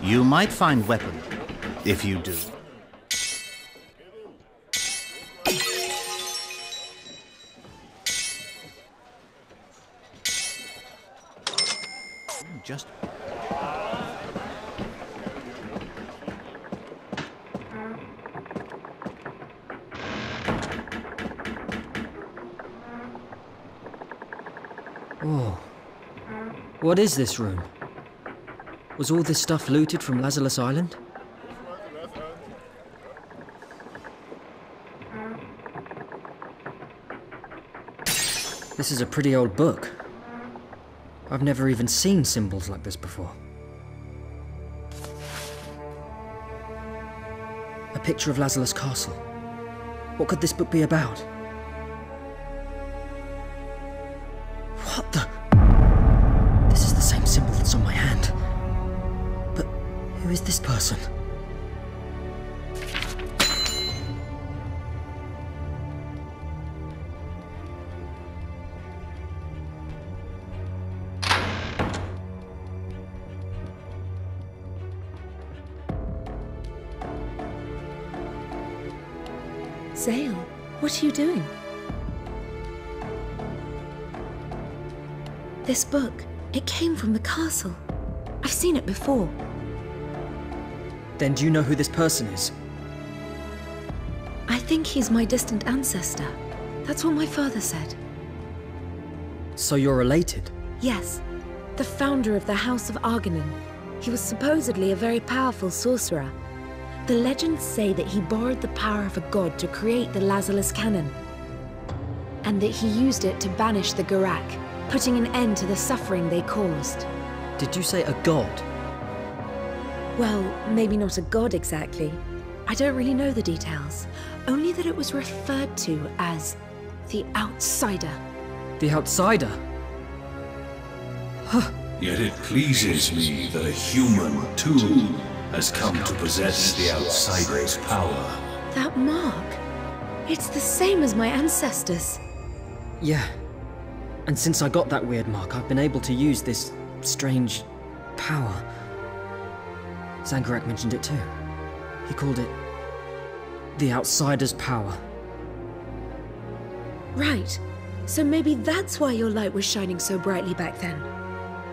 You might find weapon, if you do. Just... Oh. What is this room? Was all this stuff looted from Lazarus Island? This is a pretty old book. I've never even seen symbols like this before. A picture of Lazarus Castle. What could this book be about? What the? This is the same symbol that's on my hand. But who is this person? Zale, what are you doing? This book, it came from the castle. I've seen it before. Then do you know who this person is? I think he's my distant ancestor. That's what my father said. So you're related? Yes, the founder of the House of Argonin. He was supposedly a very powerful sorcerer. The legends say that he borrowed the power of a god to create the Lazarus Cannon, and that he used it to banish the Gurak, putting an end to the suffering they caused. Did you say a god? Well, maybe not a god exactly. I don't really know the details, only that it was referred to as the Outsider. The Outsider? Huh. Yet it pleases me that a human, too, has come to possess the Outsider's power. That mark, it's the same as my ancestors. Yeah. And since I got that weird mark, I've been able to use this strange power. Zangurak mentioned it too. He called it the Outsider's power. Right. So maybe that's why your light was shining so brightly back then.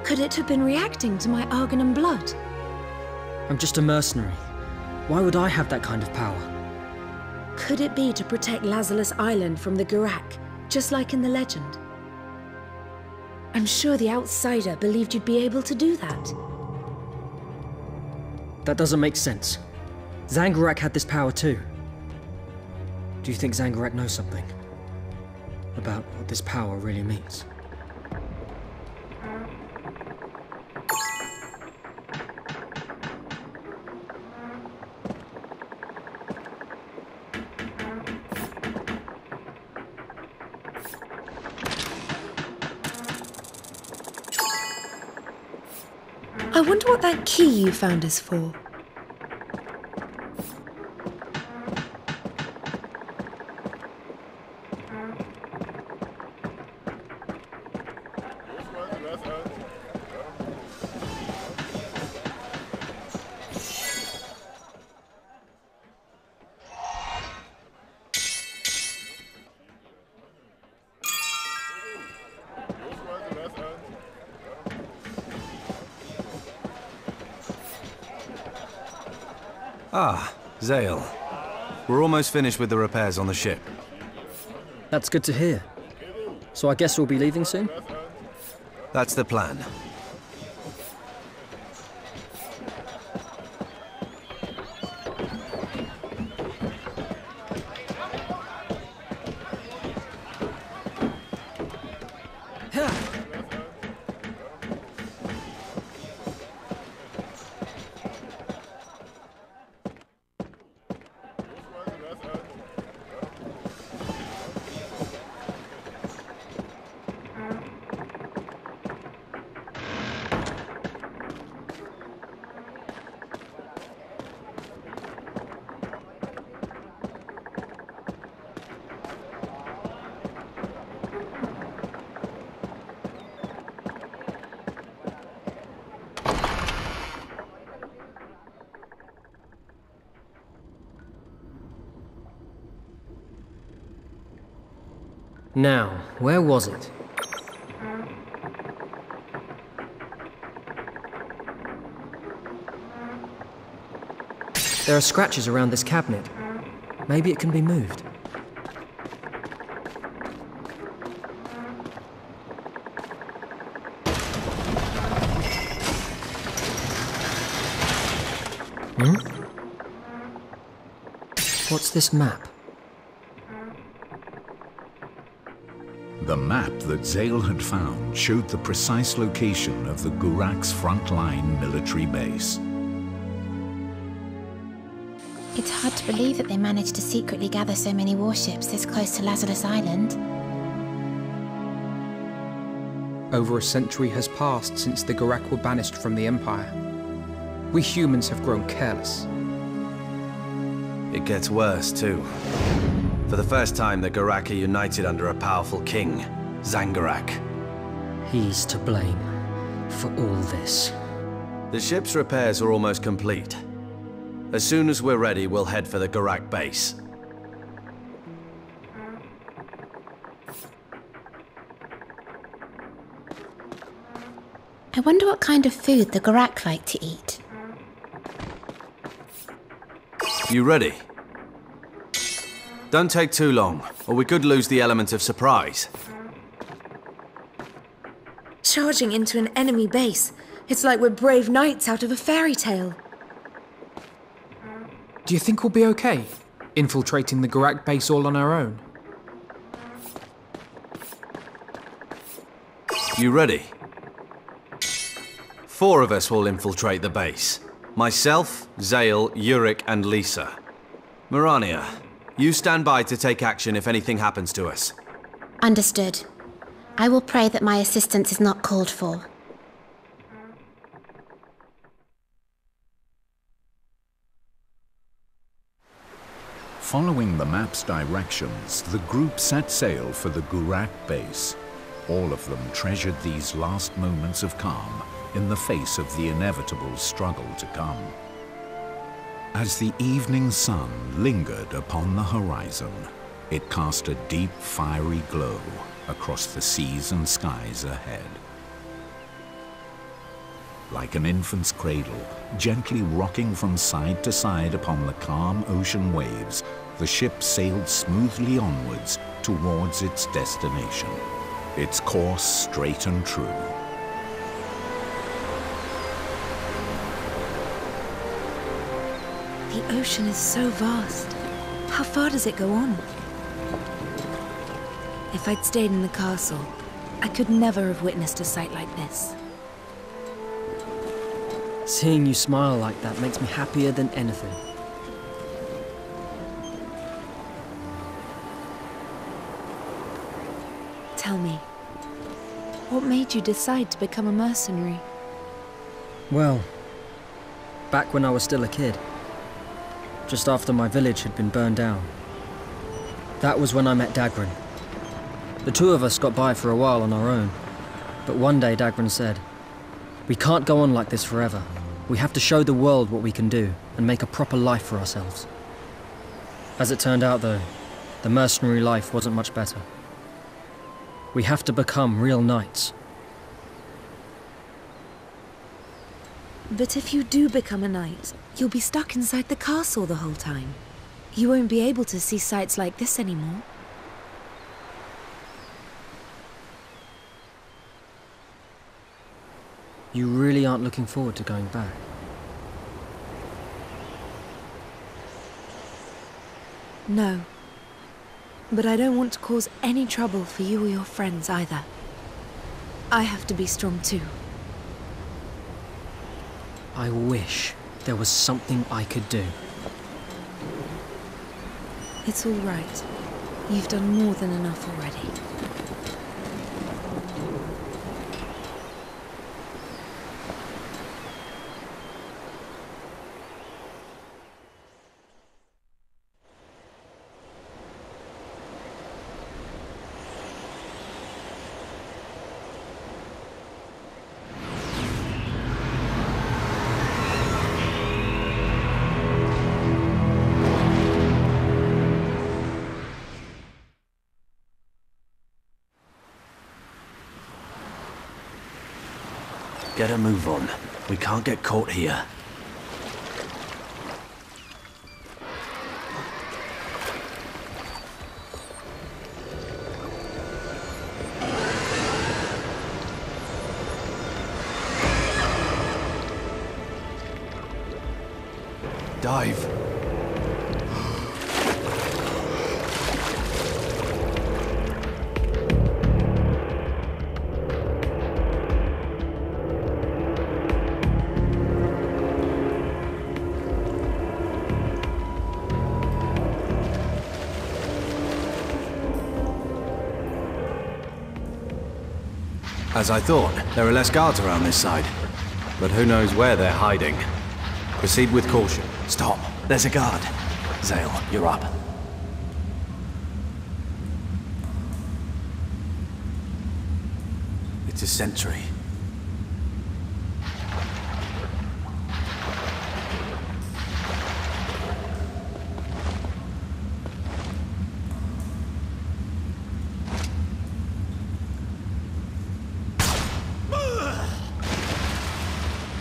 Could it have been reacting to my Argonin blood? I'm just a mercenary. Why would I have that kind of power? Could it be to protect Lazarus Island from the Gurak, just like in the legend? I'm sure the Outsider believed you'd be able to do that. That doesn't make sense. Zangurak had this power too. Do you think Zangurak knows something about what this power really means? I wonder what that key you found is for. Ah, Zale. We're almost finished with the repairs on the ship. That's good to hear. So I guess we'll be leaving soon? That's the plan. Now, where was it? There are scratches around this cabinet. Maybe it can be moved. What's this map? The map that Zale had found showed the precise location of the Gurak's frontline military base. It's hard to believe that they managed to secretly gather so many warships this close to Lazarus Island. Over a century has passed since the Gurak were banished from the Empire. We humans have grown careless. It gets worse, too. For the first time, the Gurak are united under a powerful king, Zangurak. He's to blame for all this. The ship's repairs are almost complete. As soon as we're ready, we'll head for the Gurak base. I wonder what kind of food the Gurak like to eat. You ready? Don't take too long, or we could lose the element of surprise. Charging into an enemy base. It's like we're brave knights out of a fairy tale. Do you think we'll be okay, infiltrating the Gurak base all on our own? You ready? 4 of us will infiltrate the base. Myself, Zale, Yurik, and Lisa. Mirania, you stand by to take action if anything happens to us. Understood. I will pray that my assistance is not called for. Following the map's directions, the group set sail for the Gurak base. All of them treasured these last moments of calm in the face of the inevitable struggle to come. As the evening sun lingered upon the horizon, it cast a deep, fiery glow across the seas and skies ahead. Like an infant's cradle, gently rocking from side to side upon the calm ocean waves, the ship sailed smoothly onwards towards its destination, its course straight and true. The ocean is so vast. How far does it go on? If I'd stayed in the castle, I could never have witnessed a sight like this. Seeing you smile like that makes me happier than anything. Tell me, what made you decide to become a mercenary? Well, back when I was still a kid, just after my village had been burned down. That was when I met Dagran. The two of us got by for a while on our own, but one day Dagran said, "We can't go on like this forever. We have to show the world what we can do and make a proper life for ourselves." As it turned out though, the mercenary life wasn't much better. We have to become real knights. But if you do become a knight, you'll be stuck inside the castle the whole time. You won't be able to see sights like this anymore. You really aren't looking forward to going back? No. But I don't want to cause any trouble for you or your friends either. I have to be strong too. I wish there was something I could do. It's all right. You've done more than enough already. Get a move on. We can't get caught here. Dive. As I thought, there are less guards around this side. But who knows where they're hiding. Proceed with caution. Stop. There's a guard. Zale, you're up. It's a sentry.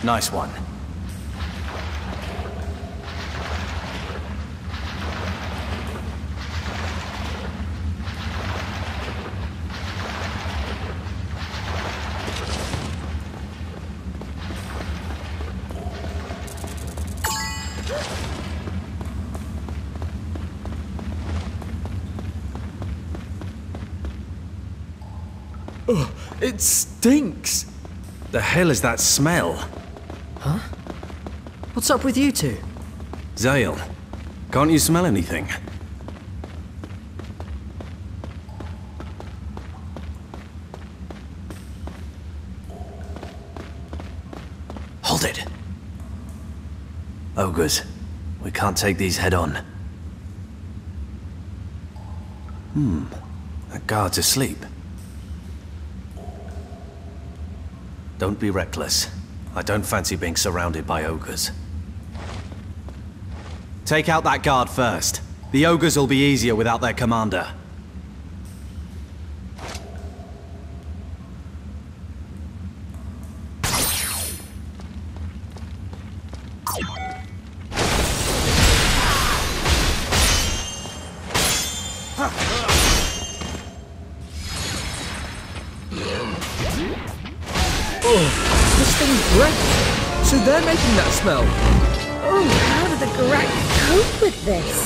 Nice one. Oh, it stinks! The hell is that smell? Huh? What's up with you two? Zale, can't you smell anything? Hold it. Ogres, we can't take these head on. That guard's asleep. Don't be reckless. I don't fancy being surrounded by ogres. Take out that guard first. The ogres will be easier without their commander. This thing's great. So they're making that smell. Oh, how did the Gurak cope with this?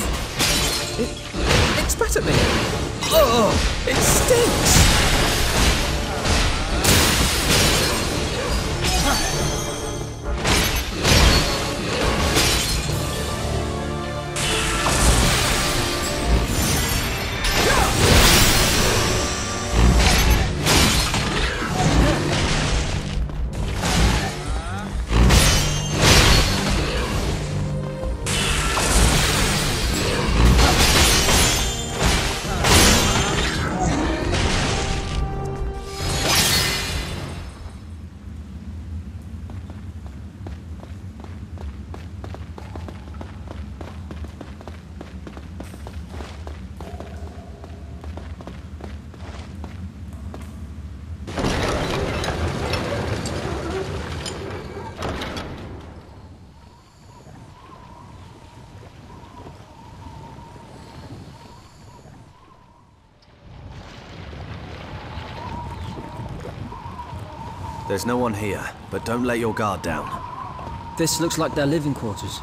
It spat at me. Oh, it stinks. There's no one here, but don't let your guard down. This looks like their living quarters.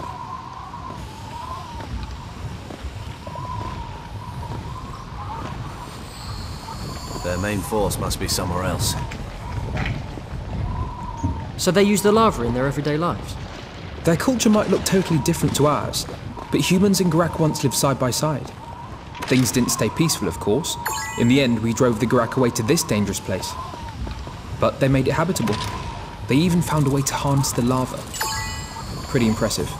Their main force must be somewhere else. So they use the lava in their everyday lives? Their culture might look totally different to ours, but humans and Gurak once lived side by side. Things didn't stay peaceful, of course. In the end, we drove the Gurak away to this dangerous place. But they made it habitable. They even found a way to harness the lava. Pretty impressive.